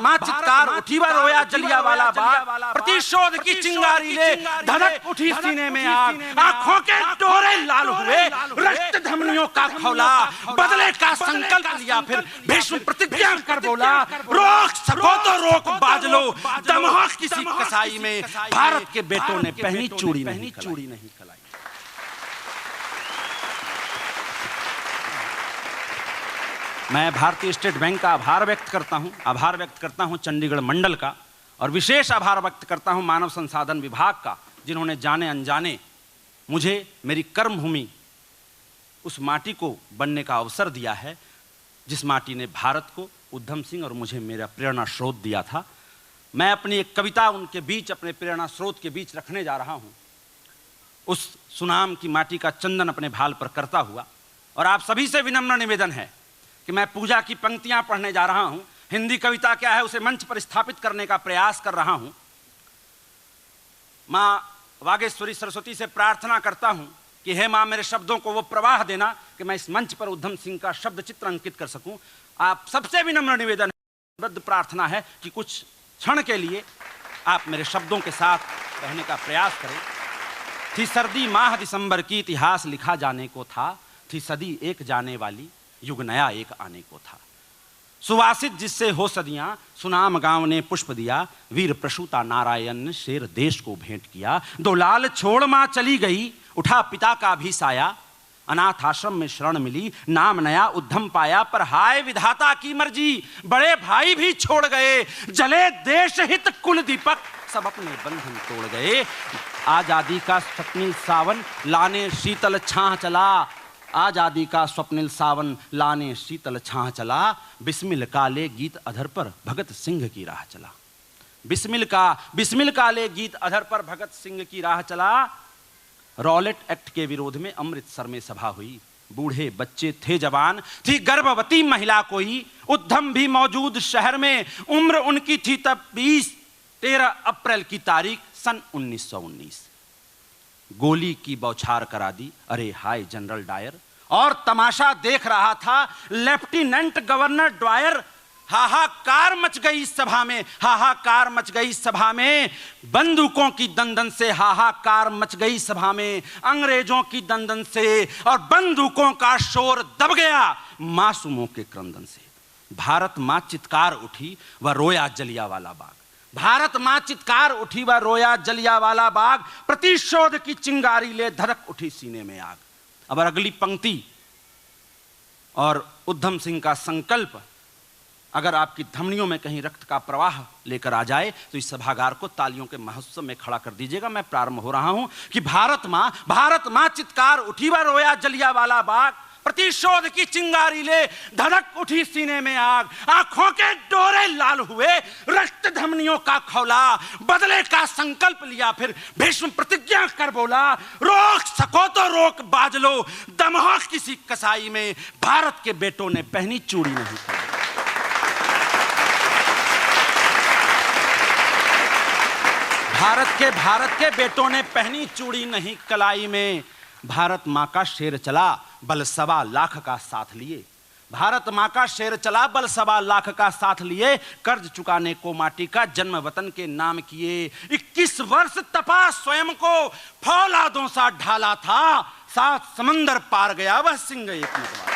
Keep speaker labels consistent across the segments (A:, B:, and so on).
A: मां चित्कार उठी व रोया जलियांवाला बाग, प्रतिशोध की चिंगारी ले धड़क उठी सीने में आग, आंखों के डोरे लाल हुए, रक्त धमनियों का खौला, बदले का संकल्प लिया, फिर भीष्म प्रतिज्ञा कर बोला, रोक सको तो रोक बाज लो, दम हो किसी कसाई में, भारत के बेटों ने पहनी चूड़ी नहीं कलाई। मैं भारतीय स्टेट बैंक का आभार व्यक्त करता हूं चंडीगढ़ मंडल का, और विशेष आभार व्यक्त करता हूं मानव संसाधन विभाग का, जिन्होंने जाने अनजाने मुझे मेरी कर्मभूमि उस माटी को बनने का अवसर दिया है जिस माटी ने भारत को, उद्धम सिंह और मुझे मेरा प्रेरणा स्रोत दिया था। मैं अपनी एक कविता उनके बीच, अपने प्रेरणा स्रोत के बीच रखने जा रहा हूं, उस सुनाम की माटी का चंदन अपने भाल पर करता हुआ। और आप सभी से विनम्र निवेदन है कि मैं पूजा की पंक्तियां पढ़ने जा रहा हूं, हिंदी कविता क्या है उसे मंच पर स्थापित करने का प्रयास कर रहा हूं। मां वागेश्वरी सरस्वती से प्रार्थना करता हूं कि हे मां, मेरे शब्दों को वो प्रवाह देना कि मैं इस मंच पर उद्धम सिंह का शब्द चित्र अंकित कर सकूं। आप सबसे विनम्र निवेदन है, बद्ध प्रार्थना है कि कुछ क्षण के लिए आप मेरे शब्दों के साथ रहने का प्रयास करें। थी सर्दी माह दिसंबर की, इतिहास लिखा जाने को था, थी सदी एक जाने वाली, युग नया एक आने को था। सुवासित जिससे हो सदियां, सुनाम गांव ने पुष्प दिया, वीर प्रसूता नारायण ने शेर देश को भेंट किया। दो लाल छोड़ मां चली गई, उठा पिता का भी साया, अनाथ आश्रम में शरण मिली, नाम नया उद्धम पाया। पर हाय विधाता की मर्जी, बड़े भाई भी छोड़ गए, जले देश हित कुल दीपक, सब अपने बंधन तोड़ गए। आजादी का स्वप्निल सावन लाने शीतल छाह चला, आजादी का स्वप्निल सावन लाने शीतल छाह चला। बिस्मिल काले गीत अधर पर भगत सिंह की राह चला। बिस्मिल काले गीत अधर पर भगत सिंह की राह चला। रॉलेट एक्ट के विरोध में अमृतसर में सभा हुई, बूढ़े बच्चे थे जवान, थी गर्भवती महिला कोई, उद्धम भी मौजूद शहर में, उम्र उनकी थी तब 13 अप्रैल की तारीख सन 1919। गोली की बौछार करा दी, अरे हाय जनरल डायर, और तमाशा देख रहा था लेफ्टिनेंट गवर्नर ड्वायर। हाहाकार मच गई सभा में, हाहाकार मच गई सभा में, बंदूकों की दंदन से हाहाकार मच गई सभा में, अंग्रेजों की दंदन से, और बंदूकों का शोर दब गया मासूमों के क्रंदन से। भारत मां चित्कार उठी व रोया जलियांवाला बाग, भारत मां चित्कार उठी व रोया जलियांवाला बाग, प्रतिशोध की चिंगारी ले धड़क उठी सीने में आग। अब अगली पंक्ति और उद्धम सिंह का संकल्प अगर आपकी धमनियों में कहीं रक्त का प्रवाह लेकर आ जाए तो इस सभागार को तालियों के महोत्सव में खड़ा कर दीजिएगा। मैं प्रारंभ हो रहा हूं कि भारत मां चित्कार उठी व रोया जलियांवाला बाग, प्रतिशोध की चिंगारी ले धड़क उठी सीने में आग, आंखों के डोरे लाल हुए, रक्त धमनियों का खौला, बदले का संकल्प लिया, फिर भीष्म प्रतिज्ञा कर बोला, रोक सको तो रोक बाज लो, दम हो किसी कसाई में, भारत के बेटों ने पहनी चूड़ी नहीं कलाई। भारत के बेटों ने पहनी चूड़ी नहीं कलाई में। भारत मां का शेर चला बल 1.25 लाख का साथ लिए, भारत मां का शेर चला बल 1.25 लाख का साथ लिए, कर्ज चुकाने को माटी का जन्म वतन के नाम किए। 21 वर्ष तपा स्वयं को फौलादों सा ढाला था, 7 समंदर पार गया वह सिंह एक मतवाला।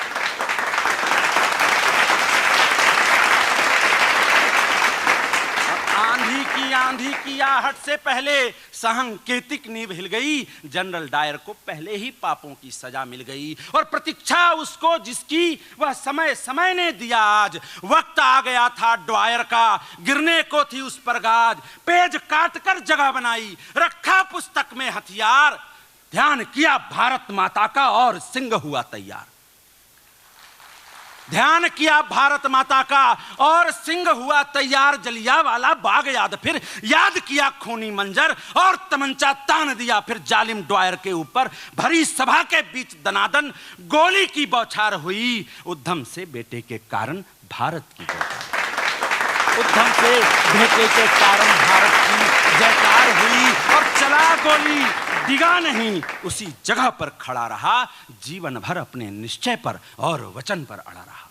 A: आंधी की आहट से पहले सांकेतिक नींव हिल गई, जनरल डायर को पहले ही पापों की सजा मिल गई, और प्रतीक्षा उसको जिसकी वह समय ने दिया आज। वक्त आ गया था ड्वायर का, गिरने को थी उस पर गाज, पेज काट कर जगह बनाई, रखा पुस्तक में हथियार, ध्यान किया भारत माता का और सिंह हुआ तैयार। ध्यान किया भारत माता का और सिंह हुआ तैयार। जलियांवाला बाग याद, फिर याद किया खूनी मंजर, और तमंचा तान दिया फिर जालिम ड्वायर के ऊपर। भरी सभा के बीच दनादन गोली की बौछार हुई, उद्धम से बेटे के कारण भारत की जयकार, उद्धम से बेटे के कारण भारत की जयकार हुई। और चला गोली, डिगा नहीं, उसी जगह पर खड़ा रहा, जीवन भर अपने निश्चय पर और वचन पर अड़ा रहा।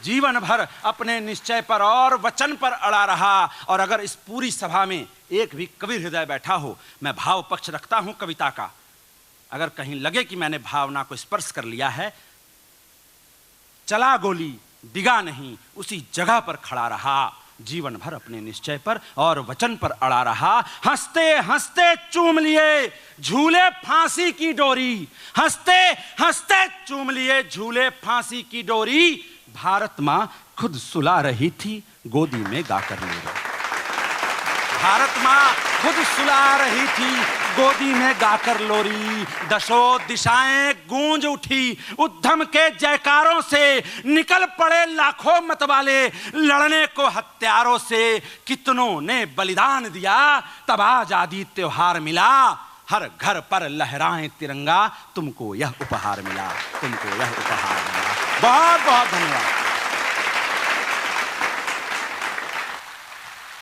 A: जीवन भर अपने निश्चय पर और वचन पर अड़ा रहा। और अगर इस पूरी सभा में एक भी कवि हृदय बैठा हो, मैं भाव पक्ष रखता हूं कविता का, अगर कहीं लगे कि मैंने भावना को स्पर्श कर लिया है, चला गोली डिगा नहीं, उसी जगह पर खड़ा रहा, जीवन भर अपने निश्चय पर और वचन पर अड़ा रहा। हंसते हंसते चूम लिए झूले फांसी की डोरी, हंसते हंसते चूम लिए झूले फांसी की डोरी, भारत मां खुद सुला रही थी गोदी में गाकर लोरी। भारत मां खुद सुला रही थी गोदी में गाकर लोरी। दशों दिशाएं गूंज उठी उद्यम के जयकारों से, निकल पड़े लाखों मतवाले लड़ने को हत्यारों से। कितनों ने बलिदान दिया तब आजादी त्योहार मिला, हर घर पर लहराए तिरंगा, तुमको यह उपहार मिला, तुमको यह उपहार मिला। बहुत बहुत धन्यवाद।